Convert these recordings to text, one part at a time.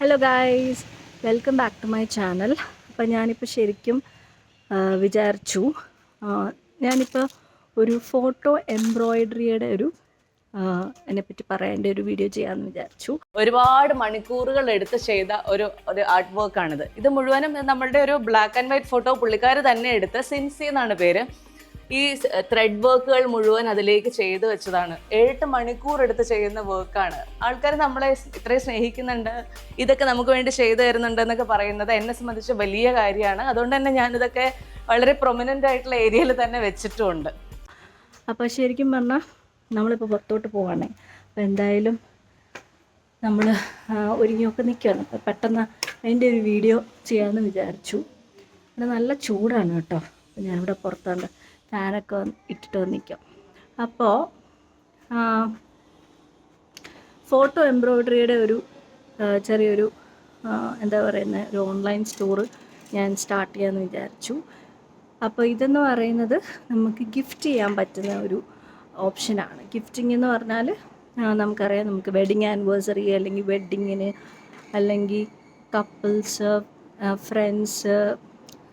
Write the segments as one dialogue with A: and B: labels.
A: Hello guys, welcome back to my channel. അപ്പോൾ ഞാനിപ്പോൾ ശരിക്കും വിചാരിച്ചു ഞാനിപ്പോൾ ഒരു ഫോട്ടോ എംബ്രോയിഡറിയുടെ അതിനെപ്പറ്റി പറയാൻ്റെ ഒരു വീഡിയോ ചെയ്യാമെന്ന് വിചാരിച്ചു.
B: ഒരുപാട് മണിക്കൂറുകൾ എടുത്ത് ചെയ്ത ഒരു ആർട്ട് വർക്കാണിത്. ഇത് മുഴുവനും നമ്മളുടെ ഒരു ബ്ലാക്ക് ആൻഡ് വൈറ്റ് ഫോട്ടോ പുള്ളിക്കാർ തന്നെ എടുത്ത് സിൻസി എന്നാണ് പേര്. ഈ ത്രെഡ് വർക്കുകൾ മുഴുവൻ അതിലേക്ക് ചെയ്തു വെച്ചതാണ്. 8 മണിക്കൂർ എടുത്ത് ചെയ്യുന്ന വർക്കാണ്. ആൾക്കാർ നമ്മളെ ഇത്രയും സ്നേഹിക്കുന്നുണ്ട്, ഇതൊക്കെ നമുക്ക് വേണ്ടി ചെയ്തു തരുന്നുണ്ട് എന്നൊക്കെ പറയുന്നത് എന്നെ സംബന്ധിച്ച് വലിയ കാര്യമാണ്. അതുകൊണ്ട് തന്നെ ഞാനിതൊക്കെ വളരെ പ്രൊമിനൻ്റ് ആയിട്ടുള്ള ഏരിയയിൽ തന്നെ വെച്ചിട്ടുമുണ്ട്.
A: അപ്പോൾ ശരിക്കും പറഞ്ഞാൽ നമ്മളിപ്പോൾ പുറത്തോട്ട് പോവാണേ. അപ്പോൾ എന്തായാലും നമ്മൾ ഒരുങ്ങിയൊക്കെ നിൽക്കുകയാണ്. അപ്പോൾ പെട്ടെന്ന് അതിൻ്റെ ഒരു വീഡിയോ ചെയ്യാമെന്ന് വിചാരിച്ചു. ഇവിടെ നല്ല ചൂടാണ് കേട്ടോ. അപ്പോൾ ഞാനിവിടെ പുറത്താണ്ട് ഫാനൊക്കെ ഇട്ടിട്ട് നിൽക്കാം. അപ്പോൾ ഫോട്ടോ എംബ്രോയ്ഡറിയുടെ ചെറിയൊരു എന്താ പറയുന്നത് ഒരു ഓൺലൈൻ സ്റ്റോറ് ഞാൻ സ്റ്റാർട്ട് ചെയ്യാമെന്ന് വിചാരിച്ചു. അപ്പോൾ ഇതെന്ന് പറയുന്നത് നമുക്ക് ഗിഫ്റ്റ് ചെയ്യാൻ പറ്റുന്ന ഒരു ഓപ്ഷനാണ്. ഗിഫ്റ്റിംഗ് എന്ന് പറഞ്ഞാൽ നമുക്കറിയാം, നമുക്ക് വെഡിങ് ആനിവേഴ്സറി അല്ലെങ്കിൽ വെഡ്ഡിങ്ങിന് അല്ലെങ്കിൽ കപ്പിൾസ്, ഫ്രണ്ട്സ്,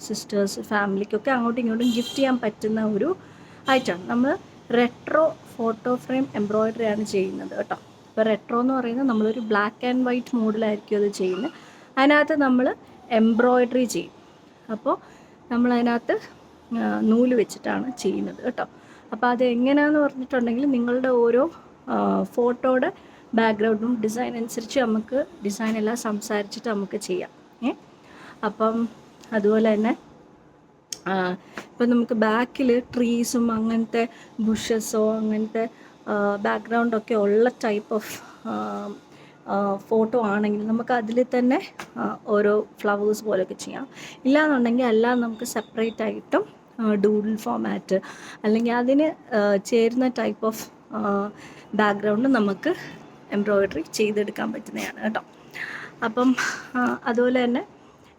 A: സിസ്റ്റേഴ്സ്, ഫാമിലിക്കൊക്കെ അങ്ങോട്ടും ഇങ്ങോട്ടും ഗിഫ്റ്റ് ചെയ്യാൻ പറ്റുന്ന ഒരു ഐറ്റമാണ്. നമ്മൾ റെട്രോ ഫോട്ടോ ഫ്രെയിം എംബ്രോയ്ഡറിയാണ് ചെയ്യുന്നത് കേട്ടോ. അപ്പോൾ റെട്രോ എന്ന് പറയുന്നത് നമ്മളൊരു ബ്ലാക്ക് ആൻഡ് വൈറ്റ് മോഡിലായിരിക്കും അത് ചെയ്യുന്നത്. അതിനകത്ത് നമ്മൾ എംബ്രോയ്ഡറി ചെയ്യും. അപ്പോൾ നമ്മളതിനകത്ത് നൂല് വെച്ചിട്ടാണ് ചെയ്യുന്നത് കേട്ടോ. അപ്പോൾ അത് എങ്ങനെയാണെന്ന് പറഞ്ഞിട്ടുണ്ടെങ്കിൽ നിങ്ങളുടെ ഓരോ ഫോട്ടോയുടെ ബാക്ക്ഗ്രൗണ്ടും ഡിസൈൻ അനുസരിച്ച് നമുക്ക് ഡിസൈനെല്ലാം സംസാരിച്ചിട്ട് നമുക്ക് ചെയ്യാം. അപ്പം അതുപോലെ തന്നെ ഇപ്പം നമുക്ക് ബാക്കിൽ ട്രീസും അങ്ങനത്തെ ബുഷസോ അങ്ങനത്തെ ബാക്ക്ഗ്രൗണ്ടൊക്കെ ഉള്ള ടൈപ്പ് ഓഫ് ഫോട്ടോ ആണെങ്കിൽ നമുക്ക് അതിൽ തന്നെ ഓരോ ഫ്ലവേഴ്സ് പോലെയൊക്കെ ചെയ്യാം. ഇല്ലാന്നുണ്ടെങ്കിൽ എല്ലാം നമുക്ക് സെപ്പറേറ്റ് ആയിട്ടും ഡൂഡിൽ ഫോമാറ്റ് അല്ലെങ്കിൽ അതിന് ചേരുന്ന ടൈപ്പ് ഓഫ് ബാക്ക്ഗ്രൗണ്ട് നമുക്ക് എംബ്രോയ്ഡറി ചെയ്തെടുക്കാൻ പറ്റുന്നതാണ് കേട്ടോ. അപ്പം അതുപോലെ തന്നെ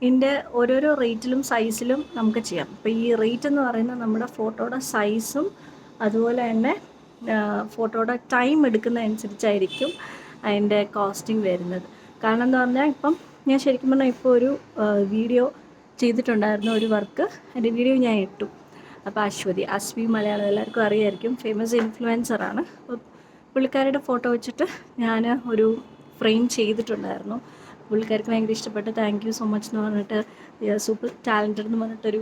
A: ഇതിൻ്റെ ഓരോരോ റേറ്റിലും സൈസിലും നമുക്ക് ചെയ്യാം. അപ്പോൾ ഈ റേറ്റ് എന്ന് പറയുന്നത് നമ്മുടെ ഫോട്ടോയുടെ സൈസും അതുപോലെ തന്നെ ഫോട്ടോയുടെ ടൈം എടുക്കുന്നതനുസരിച്ചായിരിക്കും അതിൻ്റെ കോസ്റ്റിംഗ് വരുന്നത്. കാരണം എന്ന് പറഞ്ഞാൽ ഇപ്പം ഞാൻ ശരിക്കും പറഞ്ഞാൽ ഇപ്പോൾ ഒരു വീഡിയോ ചെയ്തിട്ടുണ്ടായിരുന്നു, ഒരു വർക്ക്. അതിൻ്റെ വീഡിയോ ഞാൻ ഇട്ടു. അപ്പോൾ അശ്വി മലയാളം എല്ലാവർക്കും അറിയായിരിക്കും, ഫേമസ് ഇൻഫ്ലുവൻസറാണ്. അപ്പോൾ പുള്ളിക്കാരുടെ ഫോട്ടോ വെച്ചിട്ട് ഞാൻ ഒരു ഫ്രെയിം ചെയ്തിട്ടുണ്ടായിരുന്നു. പുള്ളിക്കാർക്ക് ഭയങ്കര ഇഷ്ടപ്പെട്ട് താങ്ക് യു സോ മച്ച് എന്ന് പറഞ്ഞിട്ട് സൂപ്പർ ടാലൻറ്റഡ് എന്ന് പറഞ്ഞിട്ടൊരു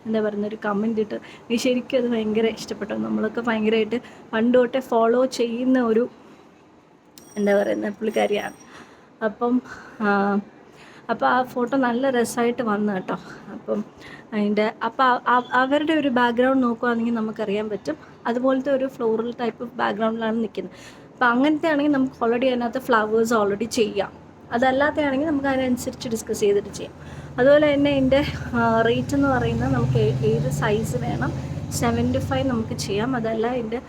A: എന്താ പറയുന്ന ഒരു കമൻ്റ് ഇട്ട് എനിക്ക് ശരിക്കും അത് ഭയങ്കര ഇഷ്ടപ്പെട്ടു. നമ്മളൊക്കെ ഭയങ്കരമായിട്ട് പണ്ട് തൊട്ടേ ഫോളോ ചെയ്യുന്ന ഒരു എന്താ പറയുന്ന പുള്ളിക്കാരിയാണ്. അപ്പം ആ ഫോട്ടോ നല്ല രസമായിട്ട് വന്നു കേട്ടോ. അപ്പം അവരുടെ ഒരു ബാക്ക്ഗ്രൗണ്ട് നോക്കുകയാണെങ്കിൽ നമുക്കറിയാൻ പറ്റും അതുപോലത്തെ ഒരു ഫ്ലോറൽ ടൈപ്പ് ഓഫ് ബാക്ക്ഗ്രൗണ്ടിലാണ് നിൽക്കുന്നത്. അപ്പോൾ അങ്ങനത്തെ ആണെങ്കിൽ നമുക്ക് ഓൾറെഡി അതിനകത്ത് ഫ്ലവേഴ്സ് ഓൾറെഡി ചെയ്യാം. അതല്ലാത്തതാണെങ്കിൽ നമുക്ക് അതിനനുസരിച്ച് ഡിസ്കസ് ചെയ്തിട്ട് ചെയ്യാം. അതുപോലെ തന്നെ എൻ്റെ റേറ്റ് എന്ന് പറയുന്നത് നമുക്ക് ഏത് സൈസ് വേണം, 75 നമുക്ക് ചെയ്യാം. അതല്ല എൻ്റെ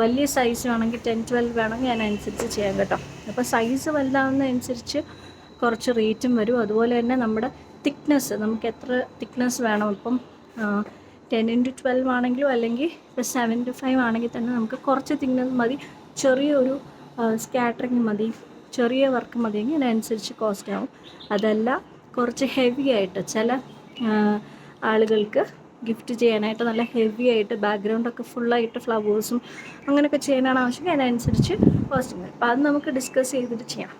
A: വലിയ സൈസ് വേണമെങ്കിൽ 10-12 വേണമെങ്കിൽ അതിനനുസരിച്ച് ചെയ്യാം കേട്ടോ. അപ്പോൾ സൈസ് വലുതാവുന്നതനുസരിച്ച് കുറച്ച് റേറ്റും വരും. അതുപോലെ തന്നെ നമ്മുടെ തിക്നെസ്, നമുക്ക് എത്ര തിക്നെസ് വേണം. ഇപ്പം 10x12 ആണെങ്കിലും അല്ലെങ്കിൽ ഇപ്പോൾ 7-5 ആണെങ്കിൽ തന്നെ നമുക്ക് കുറച്ച് തിക്നെസ് മതി, ചെറിയൊരു സ്കാറ്ററിങ് മതി, ചെറിയ വർക്ക് മതിയെങ്കിൽ അതിനനുസരിച്ച് കോസ്റ്റ് ആവും. അതല്ല കുറച്ച് ഹെവി ആയിട്ട് ചില ആളുകൾക്ക് ഗിഫ്റ്റ് ചെയ്യാനായിട്ട് നല്ല ഹെവി ആയിട്ട് ബാക്ക്ഗ്രൗണ്ടൊക്കെ ഫുള്ളായിട്ട് ഫ്ലവേഴ്സും അങ്ങനെയൊക്കെ ചെയ്യാനാണ് ആവശ്യം, അതിനനുസരിച്ച് കോസ്റ്റ് വരും. അപ്പോൾ അത് നമുക്ക് ഡിസ്കസ് ചെയ്തിട്ട് ചെയ്യാം.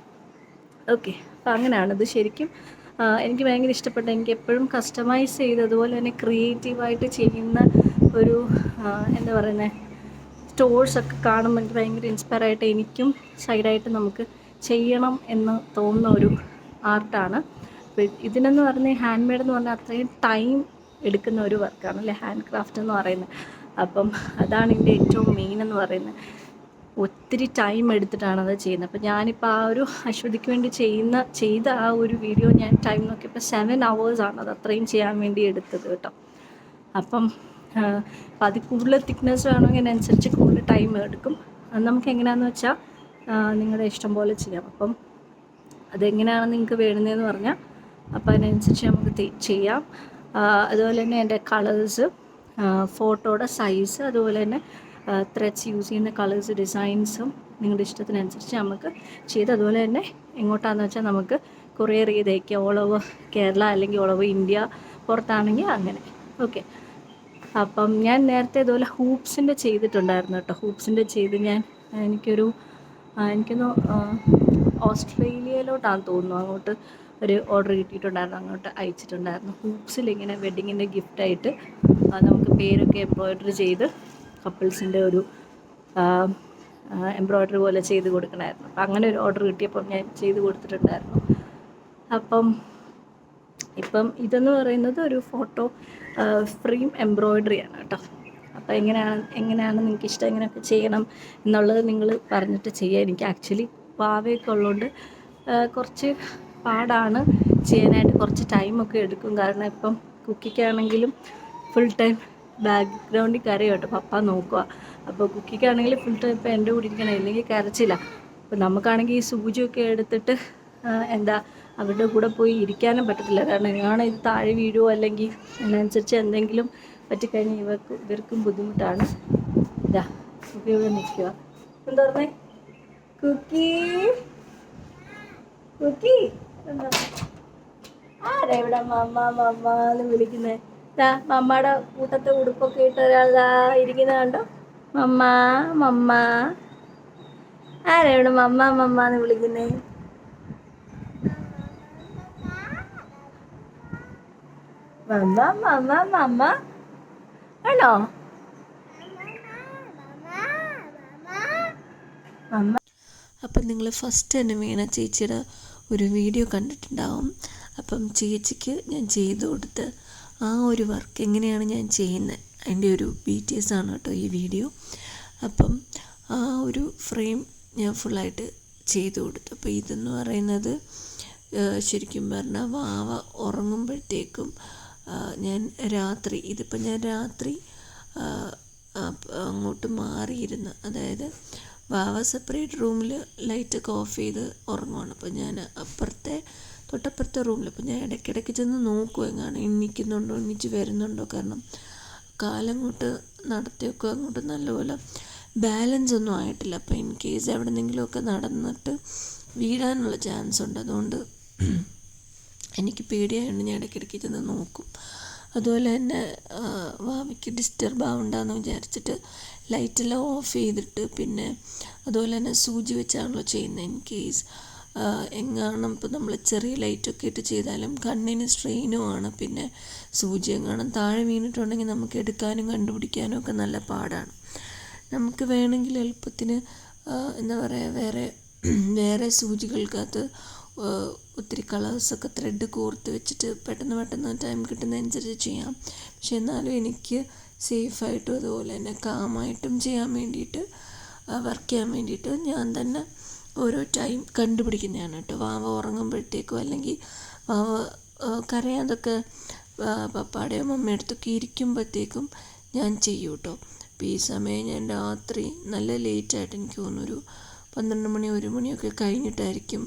A: ഓക്കെ, അപ്പോൾ അങ്ങനെയാണിത്. ശരിക്കും എനിക്ക് ഭയങ്കര ഇഷ്ടപ്പെട്ടു. എനിക്ക് എപ്പോഴും കസ്റ്റമൈസ് ചെയ്ത് അതുപോലെ തന്നെ ക്രിയേറ്റീവായിട്ട് ചെയ്യുന്ന ഒരു എന്താ പറയുന്നത് സ്റ്റോഴ്സൊക്കെ കാണുമ്പോൾ എനിക്ക് ഭയങ്കര ഇൻസ്പയർ ആയിട്ട് എനിക്കും സൈഡായിട്ട് നമുക്ക് ചെയ്യണം എന്ന് തോന്നുന്ന ഒരു ആർട്ടാണ്. അപ്പോൾ ഇതിനെന്ന് പറഞ്ഞാൽ ഹാൻഡ് മെയ്ഡ് എന്ന് പറഞ്ഞാൽ അത്രയും ടൈം എടുക്കുന്ന ഒരു വർക്കാണ് അല്ലേ ഹാൻഡ് ക്രാഫ്റ്റ് എന്ന് പറയുന്നത്. അപ്പം അതാണ് ഇതിൻ്റെ ഏറ്റവും മെയിൻ എന്ന് പറയുന്നത്. ഒത്തിരി ടൈം എടുത്തിട്ടാണ് അത് ചെയ്യുന്നത്. അപ്പോൾ ഞാനിപ്പോൾ ആ ഒരു അശ്വതിക്ക് വേണ്ടി ചെയ്ത ആ ഒരു വീഡിയോ ഞാൻ ടൈം നോക്കിയപ്പോൾ 7 hours അത് അത്രയും ചെയ്യാൻ വേണ്ടി എടുത്തത് കേട്ടോ. അപ്പം അതിൽ കൂടുതൽ തിക്നെസ് വേണമെങ്കിൽ അതിനനുസരിച്ച് കൂടുതൽ ടൈം എടുക്കും. അത് നമുക്ക് എങ്ങനെയാണെന്ന് വെച്ചാൽ നിങ്ങളുടെ ഇഷ്ടം പോലെ ചെയ്യാം. അപ്പം അതെങ്ങനെയാണ് നിങ്ങൾക്ക് വേണ്ടുന്നതെന്ന് പറഞ്ഞാൽ അപ്പോൾ അതിനനുസരിച്ച് നമുക്ക് ചെയ്യാം. അതുപോലെ തന്നെ എൻ്റെ കളേഴ്സ്, ഫോട്ടോയുടെ സൈസ്, അതുപോലെ തന്നെ ത്രെഡ്സ് യൂസ് ചെയ്യുന്ന കളേഴ്സ്, ഡിസൈൻസും നിങ്ങളുടെ ഇഷ്ടത്തിനനുസരിച്ച് നമുക്ക് ചെയ്ത് അതുപോലെ തന്നെ എങ്ങോട്ടാണെന്ന് വെച്ചാൽ നമുക്ക് കൊറിയർ ചെയ്തേക്കുക ഓൾ ഓവർ കേരള അല്ലെങ്കിൽ ഓൾ ഓവർ ഇന്ത്യ, പുറത്താണെങ്കിൽ അങ്ങനെ. ഓക്കെ. അപ്പം ഞാൻ നേരത്തെ ഇതുപോലെ ഹൂപ്സിൻ്റെ ചെയ്തിട്ടുണ്ടായിരുന്നു കേട്ടോ. ഹൂപ്സിൻ്റെ ചെയ്ത് എനിക്കൊന്ന് ഓസ്ട്രേലിയയിലോട്ടാണെന്ന് തോന്നുന്നു, അങ്ങോട്ട് ഒരു ഓർഡർ കിട്ടിയിട്ടുണ്ടായിരുന്നു, അങ്ങോട്ട് അയച്ചിട്ടുണ്ടായിരുന്നു. ഹൂപ്സിലിങ്ങനെ വെഡ്ഡിങ്ങിൻ്റെ ഗിഫ്റ്റായിട്ട് നമുക്ക് പേരൊക്കെ എംബ്രോയ്ഡറി ചെയ്ത് കപ്പിൾസിൻ്റെ ഒരു എംബ്രോയ്ഡറി പോലെ ചെയ്ത് കൊടുക്കണമായിരുന്നു. അപ്പം അങ്ങനെ ഒരു ഓർഡർ കിട്ടിയപ്പം ഞാൻ ചെയ്ത് കൊടുത്തിട്ടുണ്ടായിരുന്നു. ഇപ്പം ഇതെന്ന് പറയുന്നത് ഒരു ഫോട്ടോ ഫ്രെയിം എംബ്രോയ്ഡറിയാണ് കേട്ടോ. അപ്പോൾ എങ്ങനെയാണ് നിങ്ങൾക്ക് ഇഷ്ടം, എങ്ങനെയൊക്കെ ചെയ്യണം എന്നുള്ളത് നിങ്ങൾ പറഞ്ഞിട്ട് ചെയ്യുക. എനിക്ക് ആക്ച്വലി പാവയൊക്കെ ഉള്ളതുകൊണ്ട് കുറച്ച് പാടാണ് ചെയ്യാനായിട്ട്, കുറച്ച് ടൈമൊക്കെ എടുക്കും. കാരണം ഇപ്പം കുക്കിക്കാണെങ്കിലും ഫുൾ ടൈം ബാക്ക്ഗ്രൗണ്ടിൽ കരയും കേട്ടോ, പപ്പ നോക്കുക. അപ്പോൾ കുക്കിക്കാണെങ്കിൽ ഫുൾ ടൈം ഇപ്പോൾ എൻ്റെ കൂടെ ഇരിക്കണം, ഇല്ലെങ്കിൽ കരച്ചില്ല. അപ്പോൾ നമുക്കാണെങ്കിൽ ഈ സൂചിയൊക്കെ എടുത്തിട്ട് അവരുടെ കൂടെ പോയി ഇരിക്കാനും പറ്റത്തില്ല. കാരണം ഇത് താഴെ വീഴുമോ അല്ലെങ്കിൽ അതിനനുസരിച്ച് എന്തെങ്കിലും പറ്റിക്കഴിഞ്ഞാൽ ഇവർക്കും ബുദ്ധിമുട്ടാണ്. കുക്കി ഇവിടെ നിൽക്കുക. എന്താ പറഞ്ഞേ? കുക്കി കുക്കി എന്താ ആരാ ഇവിടെ മമ്മ എന്ന് വിളിക്കുന്നേ? മമ്മയുടെ കൂട്ടത്തെ ഉടുപ്പൊക്കെ ഇട്ട ഒരാൾ ഇരിക്കുന്നത് കണ്ടോ? മമ്മ ആരാ ഇവിടെ മമ്മ എന്ന് വിളിക്കുന്നേ? മമ്മ ആണോ? അപ്പം നിങ്ങൾ ഫസ്റ്റ് തന്നെ വീണ ചേച്ചിയുടെ ഒരു വീഡിയോ കണ്ടിട്ടുണ്ടാവും. അപ്പം ചേച്ചിക്ക് ഞാൻ ചെയ്തു കൊടുത്ത് ആ ഒരു വർക്ക് എങ്ങനെയാണ് ഞാൻ ചെയ്യുന്നത് അതിൻ്റെ ഒരു BTS ആണ് കേട്ടോ ഈ വീഡിയോ. അപ്പം ആ ഒരു ഫ്രെയിം ഞാൻ ഫുള്ളായിട്ട് ചെയ്തു കൊടുത്തു. അപ്പോൾ ഇതെന്ന് പറയുന്നത് ശരിക്കും പറഞ്ഞാൽ വാവ ഉറങ്ങുമ്പോഴത്തേക്കും ഇതിപ്പോൾ ഞാൻ രാത്രി അങ്ങോട്ട് മാറിയിരുന്ന്, അതായത് വാവ സെപ്പറേറ്റ് റൂമിൽ ലൈറ്റൊക്കെ ഓഫ് ചെയ്ത് ഉറങ്ങുവാണ്. അപ്പോൾ ഞാൻ തൊട്ടപ്പുറത്തെ റൂമിൽ, അപ്പോൾ ഞാൻ ഇടയ്ക്കിടയ്ക്ക് ചെന്ന് നോക്കും എണ്ണിക്കുന്നുണ്ടോ, എണ്ണിച്ച് വരുന്നുണ്ടോ. കാരണം കാലങ്ങോട്ട് നടത്തിയൊക്കെ അങ്ങോട്ട് നല്ലപോലെ ബാലൻസ് ഒന്നും ആയിട്ടില്ല. അപ്പോൾ ഇൻ കേസ് എവിടെന്നെങ്കിലുമൊക്കെ നടന്നിട്ട് വീഴാനുള്ള ചാൻസ് ഉണ്ട്. അതുകൊണ്ട് എനിക്ക് പേടിയായതുകൊണ്ട് ഞാൻ ഇടയ്ക്കിടയ്ക്ക് ചെന്ന് നോക്കും. അതുപോലെ തന്നെ വാവയ്ക്ക് ഡിസ്റ്റർബ് ആവണ്ടെന്ന് വിചാരിച്ചിട്ട് ലൈറ്റെല്ലാം ഓഫ് ചെയ്തിട്ട്, പിന്നെ അതുപോലെ തന്നെ സൂചി വെച്ചാണല്ലോ ചെയ്യുന്നത്. ഇൻ കേസ് ഇപ്പോൾ നമ്മൾ ചെറിയ ലൈറ്റൊക്കെ ഇട്ട് ചെയ്താലും കണ്ണിന് സ്ട്രെയിനുമാണ്. പിന്നെ സൂചി എങ്ങാനും താഴെ വീണിട്ടുണ്ടെങ്കിൽ നമുക്ക് എടുക്കാനും കണ്ടുപിടിക്കാനും ഒക്കെ നല്ല പാടാണ്. നമുക്ക് വേണമെങ്കിൽ എളുപ്പത്തിന് വേറെ സൂചികൾക്കകത്ത് ഒത്തിരി കളേഴ്സൊക്കെ ത്രെഡ് കോർത്ത് വെച്ചിട്ട് പെട്ടെന്ന് ടൈം കിട്ടുന്നതനുസരിച്ച് ചെയ്യാം. പക്ഷെ എന്നാലും എനിക്ക് സേഫായിട്ടും അതുപോലെ തന്നെ കാമായിട്ടും വർക്ക് ചെയ്യാൻ വേണ്ടിയിട്ട് ഞാൻ തന്നെ ഓരോ ടൈം കണ്ടുപിടിക്കുന്നതാണ് കേട്ടോ. വാവ ഉറങ്ങുമ്പോഴത്തേക്കോ അല്ലെങ്കിൽ വാവ കരയാതൊക്കെ പപ്പാടെയോ മമ്മയുടെ അടുത്തൊക്കെ ഇരിക്കുമ്പോഴത്തേക്കും ഞാൻ ചെയ്യും കേട്ടോ. അപ്പോൾ ഈ സമയം ഞാൻ രാത്രി നല്ല ലേറ്റായിട്ട്, എനിക്ക് തോന്നുന്നു 12 മണി 1 മണിയൊക്കെ കഴിഞ്ഞിട്ടായിരിക്കും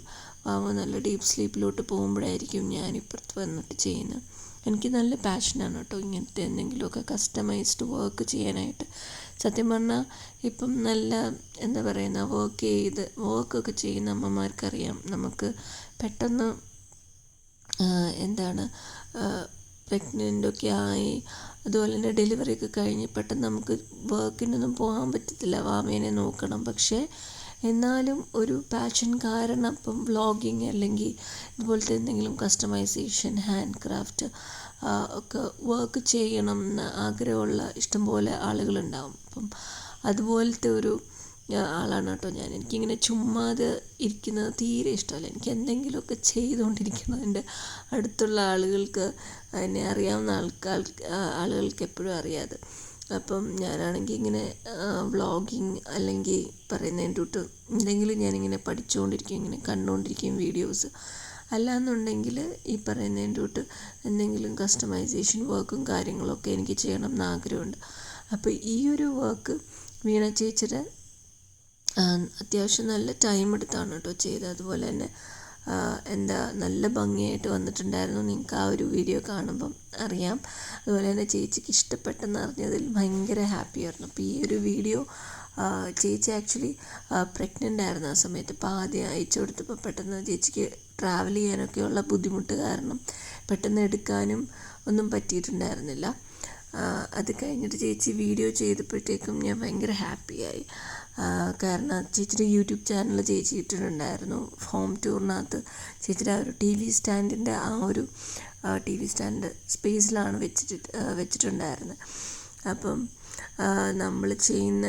A: വാവ നല്ല ഡീപ്പ് സ്ലീപ്പിലോട്ട് പോകുമ്പോഴായിരിക്കും ഞാനിപ്പുറത്ത് വന്നിട്ട് ചെയ്യുന്നത്. എനിക്ക് നല്ല പാഷനാണ് കേട്ടോ ഇങ്ങനത്തെ എന്തെങ്കിലുമൊക്കെ കസ്റ്റമൈസ്ഡ് വർക്ക് ചെയ്യാനായിട്ട്. സത്യം പറഞ്ഞാൽ ഇപ്പം നല്ല വർക്കൊക്കെ ചെയ്യുന്ന അമ്മമാർക്കറിയാം, നമുക്ക് പെട്ടെന്ന് പ്രഗ്നൻ്റൊക്കെ ആയി അതുപോലെ തന്നെ ഡെലിവറിയൊക്കെ കഴിഞ്ഞ് പെട്ടെന്ന് നമുക്ക് വർക്കിനൊന്നും പോകാൻ പറ്റത്തില്ല, വാവേനെ നോക്കണം. പക്ഷേ എന്നാലും ഒരു പാഷൻ കാരണം ഇപ്പം വ്ളോഗിങ് അല്ലെങ്കിൽ ഇതുപോലത്തെ എന്തെങ്കിലും കസ്റ്റമൈസേഷൻ, ഹാൻഡ് ക്രാഫ്റ്റ് ഒക്കെ വർക്ക് ചെയ്യണം എന്ന് ആഗ്രഹമുള്ള ഇഷ്ടംപോലെ ആളുകളുണ്ടാവും. അപ്പം അതുപോലത്തെ ഒരു ആളാണ് കേട്ടോ ഞാൻ. എനിക്കിങ്ങനെ ചുമ്മാതെ ഇരിക്കുന്നത് തീരെ ഇഷ്ടമല്ല. എനിക്ക് എന്തെങ്കിലുമൊക്കെ ചെയ്തുകൊണ്ടിരിക്കണം. എൻ്റെ അടുത്തുള്ള ആളുകൾക്ക്, എന്നെ അറിയാവുന്ന ആളുകൾക്ക് എപ്പോഴും അറിയാതെ. അപ്പം ഞാനാണെങ്കിൽ ഇങ്ങനെ വ്ളോഗിങ് അല്ലെങ്കിൽ പറയുന്നതിൻ്റെ തൊട്ട് എന്തെങ്കിലും ഞാനിങ്ങനെ പഠിച്ചുകൊണ്ടിരിക്കും, ഇങ്ങനെ കണ്ടുകൊണ്ടിരിക്കും വീഡിയോസ്. അല്ലാന്നുണ്ടെങ്കിൽ ഈ പറയുന്നതിൻ്റെ തൊട്ട് എന്തെങ്കിലും കസ്റ്റമൈസേഷൻ വർക്കും കാര്യങ്ങളൊക്കെ എനിക്ക് ചെയ്യണം എന്ന് ആഗ്രഹമുണ്ട്. അപ്പോൾ ഈ ഒരു വർക്ക് വീണ ചേച്ചിയുടെ അത്യാവശ്യം നല്ല ടൈം എടുത്താണ് കേട്ടോ ചെയ്തത്. അതുപോലെ തന്നെ നല്ല ഭംഗിയായിട്ട് വന്നിട്ടുണ്ടായിരുന്നു. നിങ്ങൾക്ക് ആ ഒരു വീഡിയോ കാണുമ്പം അറിയാം. അതുപോലെ തന്നെ ചേച്ചിക്ക് ഇഷ്ടപ്പെട്ടെന്ന് അറിഞ്ഞതിൽ ഭയങ്കര ഹാപ്പിയായിരുന്നു. അപ്പോൾ ഈ ഒരു വീഡിയോ
C: ചേച്ചി ആക്ച്വലി പ്രഗ്നൻ്റ് ആയിരുന്നു ആ സമയത്ത്. അപ്പോൾ ആദ്യം അയച്ചു കൊടുത്തപ്പോൾ പെട്ടെന്ന് ചേച്ചിക്ക് ട്രാവൽ ചെയ്യാനൊക്കെയുള്ള ബുദ്ധിമുട്ട് കാരണം പെട്ടെന്ന് എടുക്കാനും ഒന്നും പറ്റിയിട്ടുണ്ടായിരുന്നില്ല. അത് കഴിഞ്ഞിട്ട് ചേച്ചി വീഡിയോ ചെയ്തപ്പോഴത്തേക്കും ഞാൻ ഭയങ്കര ഹാപ്പിയായി. കാരണം ചേച്ചിയുടെ യൂട്യൂബ് ചാനൽ ചേച്ചി ഇട്ടിട്ടുണ്ടായിരുന്നു. ഹോം ടൂറിനകത്ത് ചേച്ചിയുടെ ആ ഒരു ടി വി സ്റ്റാൻഡിൻ്റെ ആ ഒരു ടി വി സ്റ്റാൻഡ് സ്പേസിലാണ് വെച്ചിട്ടുണ്ടായിരുന്നത്. അപ്പം നമ്മൾ ചെയ്യുന്ന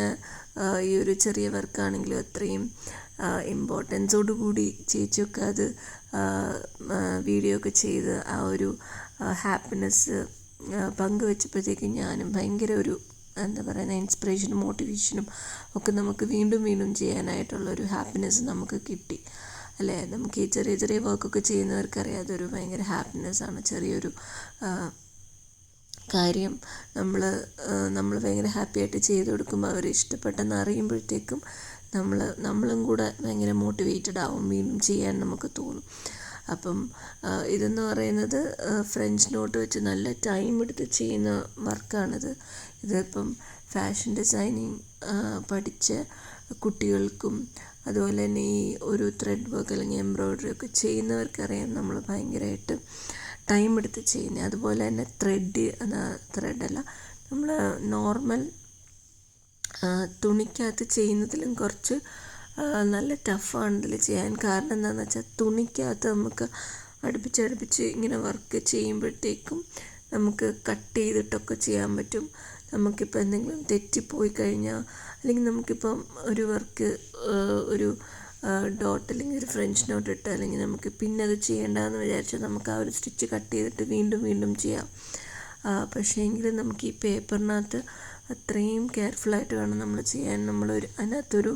C: ഈ ഒരു ചെറിയ വർക്കാണെങ്കിലും അത്രയും ഇമ്പോർട്ടൻസോടുകൂടി ചേച്ചിയൊക്കെ അത് വീഡിയോ ഒക്കെ ചെയ്ത് ആ ഒരു ഹാപ്പിനെസ് പങ്കുവെച്ചപ്പോഴത്തേക്കും ഞാനും ഭയങ്കര ഒരു എന്താ പറയുക ഇൻസ്പിറേഷനും മോട്ടിവേഷനും ഒക്കെ നമുക്ക് വീണ്ടും വീണ്ടും ചെയ്യാനായിട്ടുള്ളൊരു ഹാപ്പിനെസ് നമുക്ക് കിട്ടി അല്ലേ. നമുക്ക് ഈ ചെറിയ ചെറിയ വർക്കൊക്കെ ചെയ്യുന്നവർക്കറിയാം അതൊരു ഭയങ്കര ഹാപ്പിനെസ്സാണ്. ചെറിയൊരു കാര്യം നമ്മൾ ഭയങ്കര ഹാപ്പിയായിട്ട് ചെയ്ത് കൊടുക്കുമ്പോൾ അവർ ഇഷ്ടപ്പെട്ടെന്ന് അറിയുമ്പോഴത്തേക്കും നമ്മളും കൂടെ ഭയങ്കര മോട്ടിവേറ്റഡ് ആവും, വീണ്ടും ചെയ്യാൻ നമുക്ക് തോന്നും. അപ്പം ഇതെന്ന് പറയുന്നത് ഫ്രഞ്ച് നോട്ട് വെച്ച് നല്ല ടൈം എടുത്ത് ചെയ്യുന്ന വർക്കാണിത്. ഇതിപ്പം ഫാഷൻ ഡിസൈനിങ് പഠിച്ച കുട്ടികൾക്കും അതുപോലെ തന്നെ ഈ ഒരു ത്രെഡ് വർക്ക് അല്ലെങ്കിൽ എംബ്രോയ്ഡറി ഒക്കെ ചെയ്യുന്നവർക്കറിയാം നമ്മൾ ഭയങ്കരമായിട്ട് ടൈം എടുത്ത് ചെയ്യുന്നത്. അതുപോലെ തന്നെ ത്രെഡല്ല നമ്മൾ നോർമൽ തുണിക്കകത്ത് ചെയ്യുന്നതിലും കുറച്ച് നല്ല ടഫാണ് ഇതിൽ ചെയ്യാൻ. കാരണം എന്താണെന്ന് വെച്ചാൽ തുണിക്കകത്ത് നമുക്ക് അടുപ്പിച്ചടുപ്പിച്ച് ഇങ്ങനെ വർക്ക് ചെയ്യുമ്പോഴത്തേക്കും നമുക്ക് കട്ട് ചെയ്തിട്ടൊക്കെ ചെയ്യാൻ പറ്റും. നമുക്കിപ്പോൾ എന്തെങ്കിലും തെറ്റിപ്പോയി കഴിഞ്ഞാൽ അല്ലെങ്കിൽ നമുക്കിപ്പം ഒരു വർക്ക് ഒരു ഡോട്ട് അല്ലെങ്കിൽ ഒരു ഫ്രഞ്ച് നോട്ട് ഇട്ട് അല്ലെങ്കിൽ നമുക്ക് പിന്നെ അത് ചെയ്യേണ്ടതെന്ന് വിചാരിച്ചാൽ നമുക്ക് ആ ഒരു സ്റ്റിച്ച് കട്ട് ചെയ്തിട്ട് വീണ്ടും വീണ്ടും ചെയ്യാം. പക്ഷേ എങ്കിലും നമുക്ക് ഈ പേപ്പറിനകത്ത് അത്രയും കെയർഫുള്ളായിട്ട് വേണം നമ്മൾ ചെയ്യാൻ. അതിനകത്തൊരു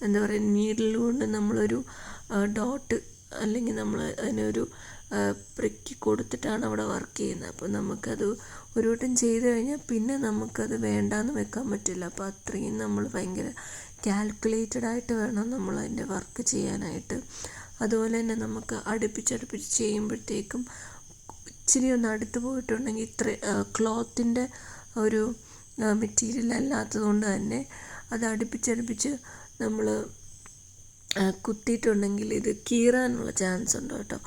C: എന്താ പറയുക നീഡിൽ കൊണ്ട് നമ്മളൊരു ഡോട്ട് അല്ലെങ്കിൽ നമ്മൾ അതിനൊരു പ്രിക്ക് കൊടുത്തിട്ടാണ് അവിടെ വർക്ക് ചെയ്യുന്നത്. അപ്പോൾ നമുക്കത് ഒരു വട്ടം ചെയ്ത് കഴിഞ്ഞാൽ പിന്നെ നമുക്കത് വേണ്ടാന്ന് വെക്കാൻ പറ്റില്ല. അപ്പോൾ അത്രയും നമ്മൾ ഭയങ്കര കാൽക്കുലേറ്റഡ് ആയിട്ട് വേണം നമ്മൾ അതിൻ്റെ വർക്ക് ചെയ്യാനായിട്ട്. അതുപോലെ തന്നെ നമുക്ക് അടുപ്പിച്ചടുപ്പിച്ച് ചെയ്യുമ്പോഴത്തേക്കും ഇച്ചിരി ഒന്ന് അടുത്ത് പോയിട്ടുണ്ടെങ്കിൽ ക്ലോത്തിൻ്റെ ഒരു മെറ്റീരിയൽ അല്ലാത്തത് കൊണ്ട് തന്നെ അത് അടുപ്പിച്ചടുപ്പിച്ച് നമ്മൾ കുത്തിയിട്ടുണ്ടെങ്കിൽ ഇത് കീറാനുള്ള ചാൻസ് ഉണ്ട് കേട്ടോ.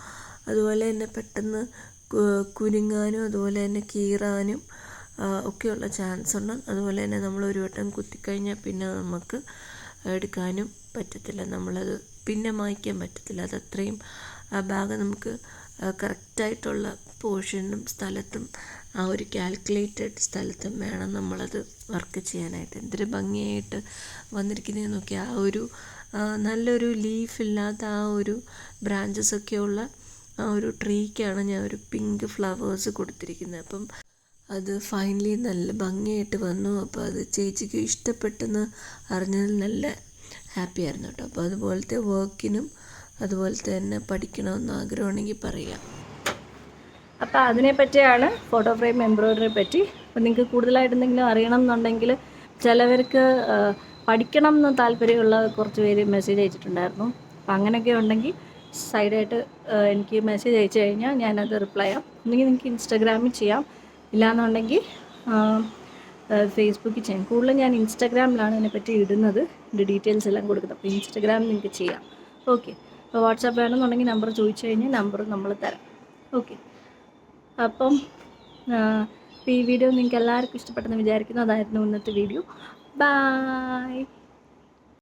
C: അതുപോലെ തന്നെ പെട്ടെന്ന് കുരുങ്ങാനും അതുപോലെ തന്നെ കീറാനും ഒക്കെയുള്ള ചാൻസ് ഉണ്ട്. അതുപോലെ തന്നെ നമ്മൾ ഒരു വട്ടം കുത്തിക്കഴിഞ്ഞാൽ പിന്നെ നമുക്ക് എടുക്കാനും പറ്റത്തില്ല, നമ്മളത് പിന്നെ മായ്ക്കാൻ പറ്റത്തില്ല. അതത്രയും ആ ഭാഗം നമുക്ക് കറക്റ്റായിട്ടുള്ള പോർഷനും സ്ഥലത്തും ആ ഒരു കാൽക്കുലേറ്റഡ് സ്ഥലത്തും വേണം നമ്മളത് വർക്ക് ചെയ്യാനായിട്ട്. എന്തൊരു ഭംഗിയായിട്ട് വന്നിരിക്കുന്നതെന്ന് നോക്കി. ആ ഒരു നല്ലൊരു ലീഫില്ലാത്ത ആ ഒരു ബ്രാഞ്ചസൊക്കെയുള്ള ആ ഒരു ട്രീക്കാണ് ഞാൻ ഒരു പിങ്ക് ഫ്ലവേഴ്സ് കൊടുത്തിരിക്കുന്നത്. അപ്പം അത് ഫൈനലി നല്ല ഭംഗിയായിട്ട് വന്നു. അപ്പോൾ അത് ചേച്ചിക്ക് ഇഷ്ടപ്പെട്ടെന്ന് അറിഞ്ഞതിൽ നല്ല ഹാപ്പി ആയിരുന്നു കേട്ടോ. അപ്പോൾ അതുപോലത്തെ വർക്കിനും അതുപോലത്തെ തന്നെ പഠിക്കണമെന്ന് ആഗ്രഹമുണ്ടെങ്കിൽ പറയാം.
A: അപ്പോൾ അതിനെപ്പറ്റിയാണ് ഫോട്ടോ ഫ്രെയിം എംബ്രോയ്ഡറിയെ പറ്റി. അപ്പോൾ നിങ്ങൾക്ക് കൂടുതലായിട്ട് എന്തെങ്കിലും അറിയണം എന്നുണ്ടെങ്കിൽ ചിലവർക്ക് പഠിക്കണം എന്ന് താല്പര്യമുള്ള കുറച്ച് പേര് മെസ്സേജ് അയച്ചിട്ടുണ്ടായിരുന്നു. അപ്പോൾ അങ്ങനെയൊക്കെ ഉണ്ടെങ്കിൽ സൈഡായിട്ട് എനിക്ക് മെസ്സേജ് അയച്ചു കഴിഞ്ഞാൽ ഞാനത് റിപ്ലൈ ചെയ്യാം. ഒന്നെങ്കിൽ നിങ്ങൾക്ക് ഇൻസ്റ്റാഗ്രാമിൽ ചെയ്യാം, ഇല്ലയെന്നുണ്ടെങ്കിൽ ഫേസ്ബുക്കിൽ ചെയ്യാം. കൂടുതലും ഞാൻ ഇൻസ്റ്റാഗ്രാമിലാണ് ഇതിനെപ്പറ്റി ഇടുന്നത്, ഇതിൻ്റെ ഡീറ്റെയിൽസ് എല്ലാം കൊടുക്കുന്നത്. അപ്പോൾ ഇൻസ്റ്റാഗ്രാമിൽ നിങ്ങൾക്ക് ചെയ്യാം. ഓക്കെ. അപ്പോൾ വാട്സാപ്പ് വേണമെന്നുണ്ടെങ്കിൽ നമ്പർ ചോദിച്ചു കഴിഞ്ഞാൽ നമ്പർ നമ്മൾ തരാം. ഓക്കെ. അപ്പം ഈ വീഡിയോ നിങ്ങൾക്ക് എല്ലാവർക്കും ഇഷ്ടപ്പെട്ടെന്ന് വിചാരിക്കുന്നു. അതായിരുന്നു ഇന്നത്തെ വീഡിയോ. ബൈ.